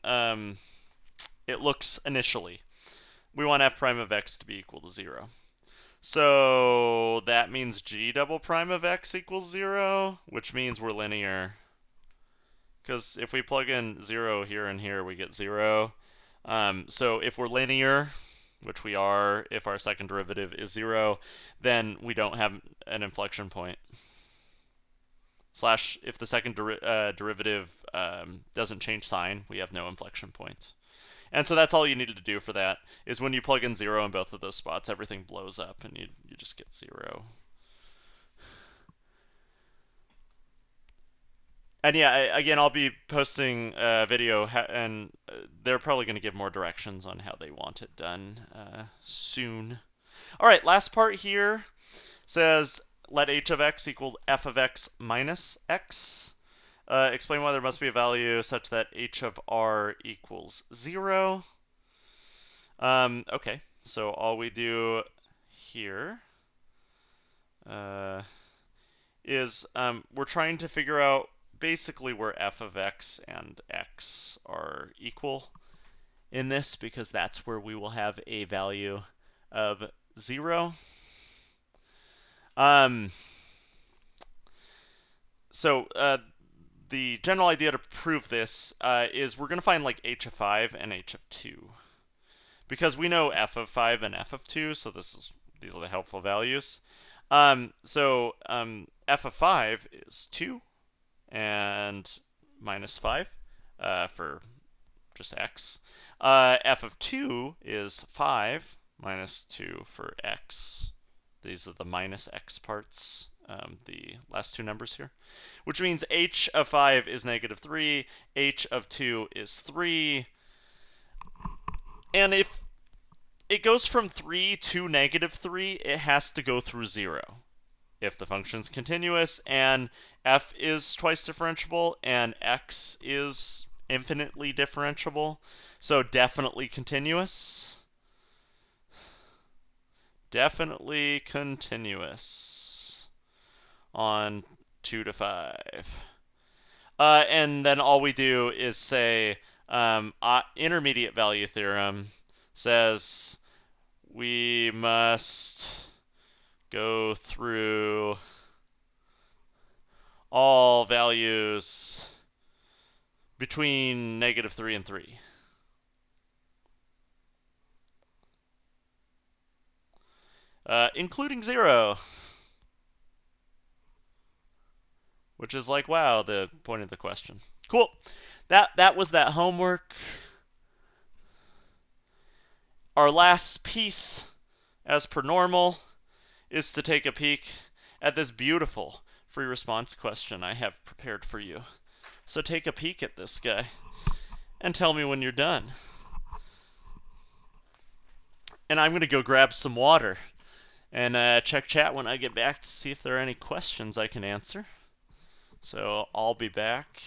it looks initially. We want f prime of x to be equal to 0. So that means g double prime of x equals 0, which means we're linear. Because if we plug in 0 here and here, we get 0. So if we're linear, which we are, if our second derivative is 0, then we don't have an inflection point. Slash, if the second derivative doesn't change sign, we have no inflection point. And so that's all you needed to do for that, is when you plug in 0 in both of those spots, everything blows up and you just get 0. And yeah, again, I'll be posting a video, and they're probably going to give more directions on how they want it done soon. All right, last part here says let h of x equal f of x minus x. Explain why there must be a value such that h of r equals 0. Okay, so all we do here is we're trying to figure out basically where f of x and x are equal in this, because that's where we will have a value of 0. So the general idea to prove this is we're going to find like h of 5 and h of 2. Because we know f of 5 and f of 2, so these are the helpful values. F of 5 is 2 and minus 5 for just x. F of 2 is 5 minus 2 for x. These are the minus x parts, the last two numbers here. Which means h of 5 is negative 3, h of 2 is 3. And if it goes from 3 to negative 3, it has to go through 0. If the function's continuous and f is twice differentiable and x is infinitely differentiable, so definitely continuous. Definitely continuous on 2 to 5. And then all we do is say intermediate value theorem says we must go through all values between negative 3 and 3. Including 0. Which is like, wow, the point of the question. Cool. That was that homework. Our last piece, as per normal, is to take a peek at this beautiful free response question I have prepared for you. So take a peek at this guy and tell me when you're done. And I'm going to go grab some water and check chat when I get back to see if there are any questions I can answer. So I'll be back.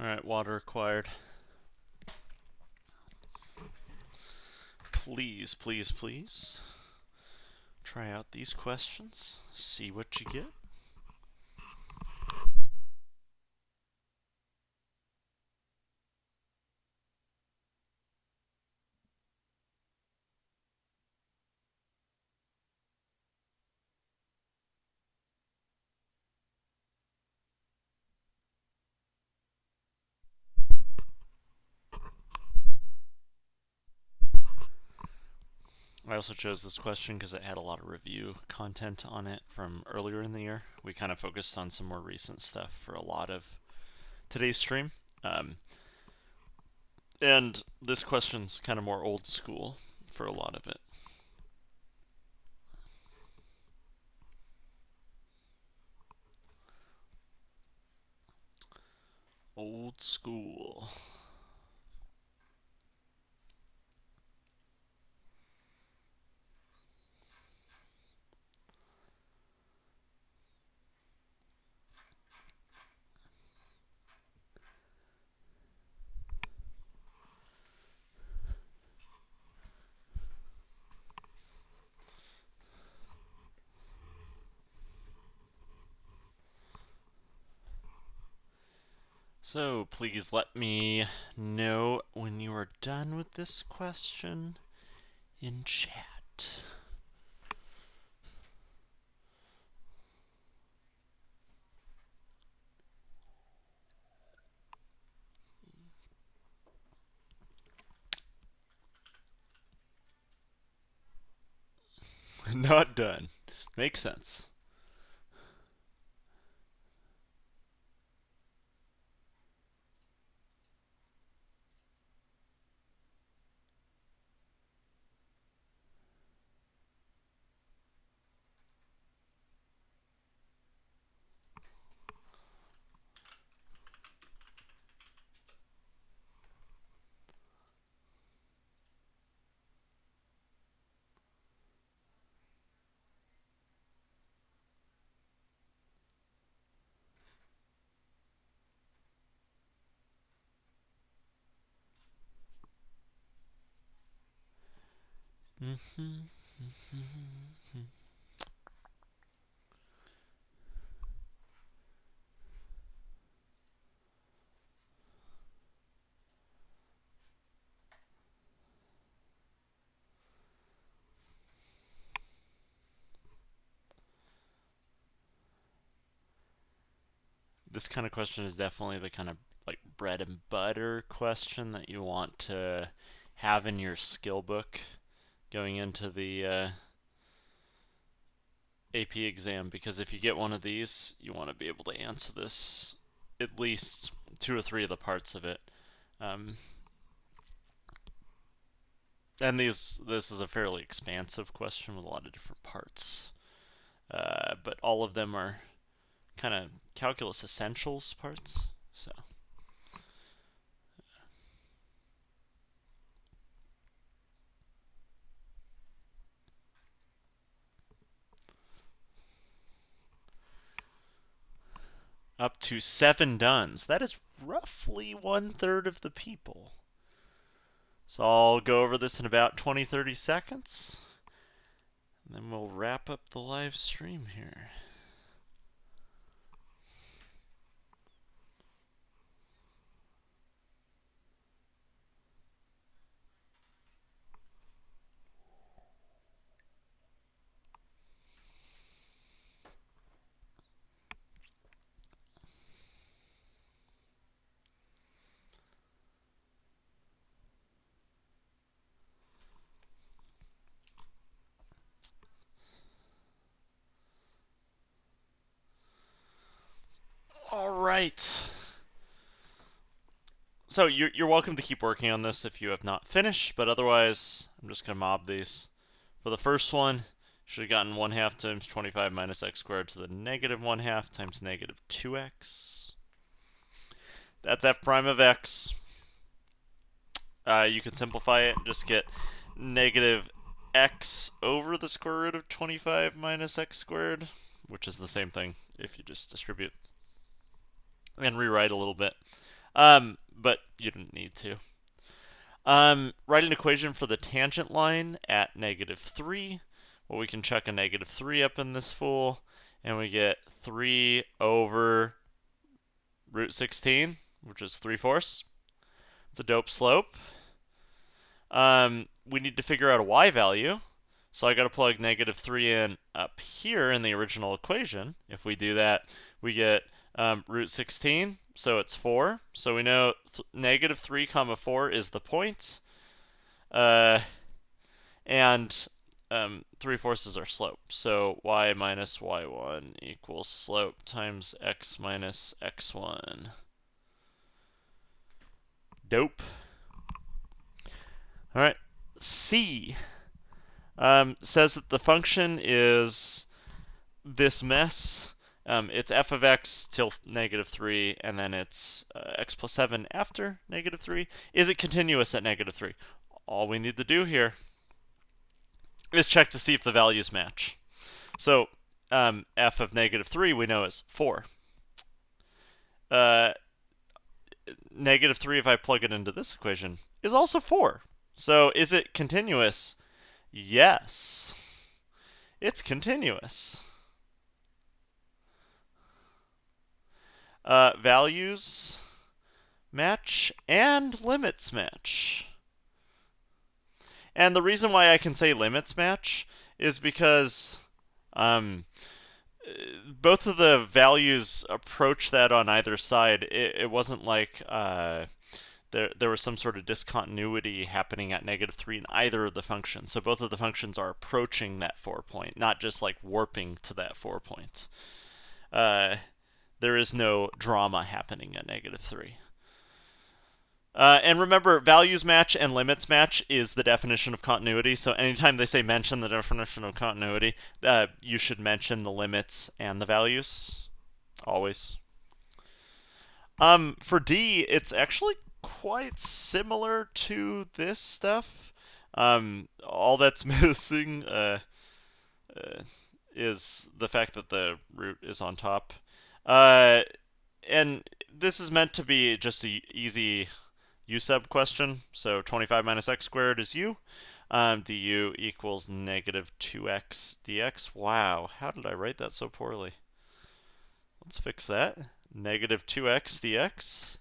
Alright, water acquired. Please, please, please. Try out these questions. See what you get. I also chose this question because it had a lot of review content on it from earlier in the year. We kind of focused on some more recent stuff for a lot of today's stream. And this question's kind of more old school for a lot of it. Old school. So please let me know when you are done with this question in chat. Not done. Makes sense. This kind of question is definitely the kind of like bread and butter question that you want to have in your skill book going into the AP exam, because if you get one of these, you want to be able to answer this, at least 2 or 3 of the parts of it. And this is a fairly expansive question with a lot of different parts. But all of them are kind of calculus essentials parts. So up to 7 dones. That is roughly 1/3 of the people. So I'll go over this in about 20-30 seconds. And then we'll wrap up the live stream here. All right. So you're welcome to keep working on this if you have not finished, but otherwise, I'm just going to mob these. For the first one, should have gotten 1/2 times 25 minus x squared to the -1/2 times -2x. That's f prime of x. You can simplify it and just get negative x over the square root of 25 minus x squared, which is the same thing if you just distribute and rewrite a little bit. But you don't need to. Write an equation for the tangent line at -3. Well, we can chuck a -3 up in this fool, and we get 3 over root 16, which is 3/4. It's a dope slope. We need to figure out a y value, so I got to plug -3 in up here in the original equation. If we do that, we get root 16, so it's 4. So we know -3 comma 4 is the point. And 3/4 is our slope. So y minus y1 equals slope times x minus x1. Dope. All right. C says that the function is this mess. It's f of x till -3, and then it's x plus 7 after -3. Is it continuous at -3? All we need to do here is check to see if the values match. So f of -3 we know is 4. -3, if I plug it into this equation, is also 4. So is it continuous? Yes. It's continuous. Values match and limits match. And the reason why I can say limits match is because both of the values approach that on either side. It wasn't like there was some sort of discontinuity happening at -3 in either of the functions. So both of the functions are approaching that 4 point, not just like warping to that 4 point. There is no drama happening at -3. And remember, values match and limits match is the definition of continuity. So anytime they say mention the definition of continuity, you should mention the limits and the values. Always. For D, it's actually quite similar to this stuff. All that's missing is the fact that the root is on top. And this is meant to be just an easy u sub question. So 25 minus x squared is u. du equals negative 2x dx. Wow, how did I write that so poorly? Let's fix that. Negative 2x dx.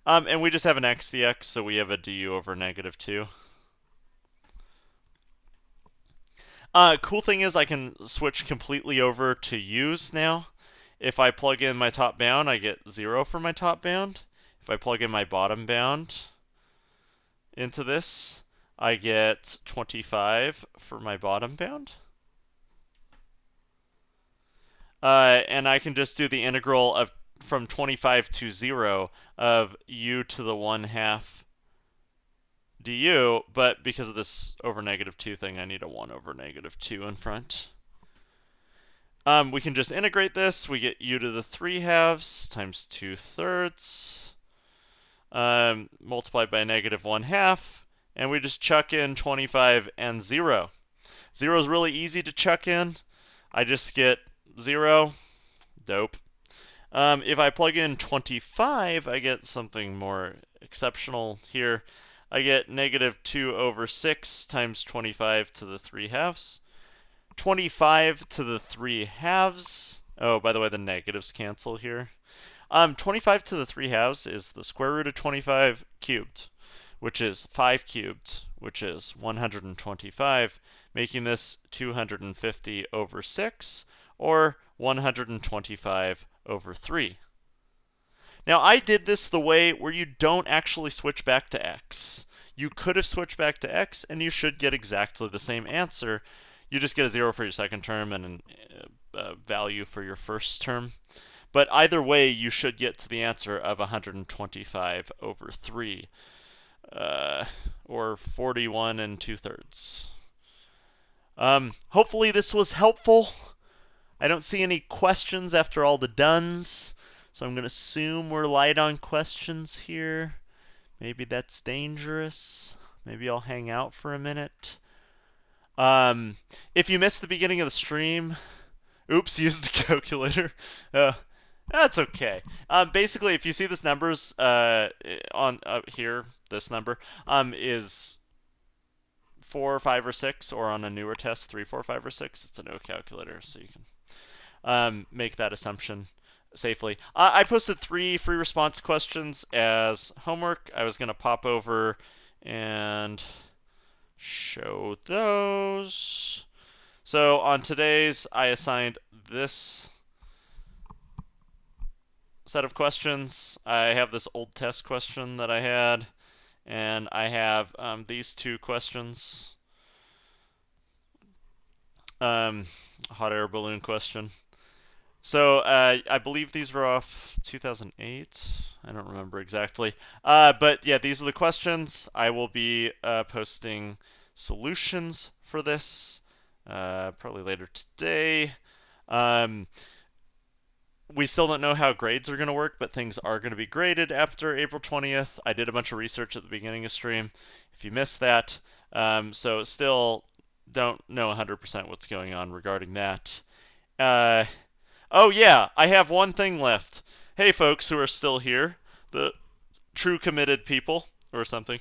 And we just have an x dx, so we have a du over negative 2. Cool thing is I can switch completely over to u's now. If I plug in my top bound, I get 0 for my top bound. If I plug in my bottom bound into this, I get 25 for my bottom bound. And I can just do the integral of from 25 to 0 of u to the 1/2 du, but because of this over negative 2 thing, I need a 1 over negative 2 in front. We can just integrate this. We get u to the 3/2 times 2/3 multiplied by negative 1/2, and we just chuck in 25 and 0. 0 is really easy to chuck in. I just get 0. Dope. If I plug in 25, I get something more exceptional here. I get negative 2 over 6 times 25 to the 3/2. 25 to the 3/2. Oh, by the way, the negatives cancel here. 25 to the 3/2 is the square root of 25 cubed, which is 5 cubed, which is 125, making this 250 over 6, or 125 over 3. Now, I did this the way where you don't actually switch back to x. You could have switched back to x, and you should get exactly the same answer. You just get a 0 for your second term and a value for your first term. But either way, you should get to the answer of 125 over 3, or 41 and 2/3. Hopefully this was helpful. I don't see any questions after all the dones, so I'm going to assume we're light on questions here. Maybe that's dangerous. Maybe I'll hang out for a minute. If you missed the beginning of the stream, oops, used a calculator. That's okay. Basically, if you see this numbers on here, this number is 4, 5, or 6, or on a newer test, 3, 4, 5, or 6. It's a no calculator, so you can make that assumption safely. I posted 3 free response questions as homework. I was going to pop over and show those. So on today's, I assigned this set of questions. I have this old test question that I had, and I have these 2 questions. Hot air balloon question. So I believe these were off 2008. I don't remember exactly. But yeah, these are the questions. I will be posting solutions for this probably later today. We still don't know how grades are going to work, but things are going to be graded after April 20th. I did a bunch of research at the beginning of stream, if you missed that. So still don't know 100% what's going on regarding that. Oh yeah, I have one thing left. Hey folks who are still here, the true committed people, or something.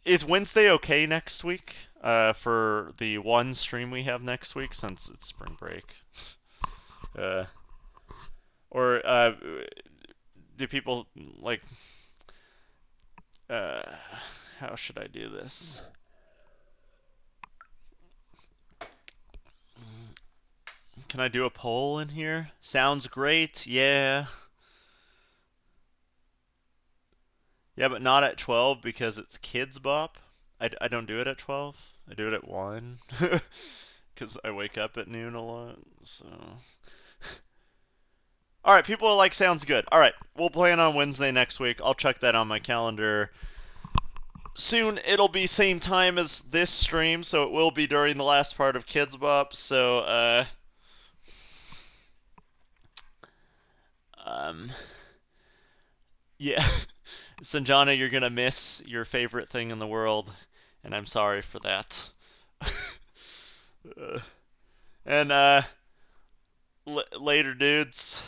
Is Wednesday okay next week? For the one stream we have next week, since it's spring break. Or do people like? How should I do this? Can I do a poll in here? Sounds great. Yeah. Yeah, but not at 12 because it's Kids Bop. I don't do it at 12. I do it at 1 because I wake up at noon a lot. So. All right, people are like, sounds good. All right, we'll plan on Wednesday next week. I'll check that on my calendar. Soon it'll be same time as this stream, so it will be during the last part of Kids Bop. So, yeah. Sanjana, you're gonna miss your favorite thing in the world, and I'm sorry for that. And later, dudes.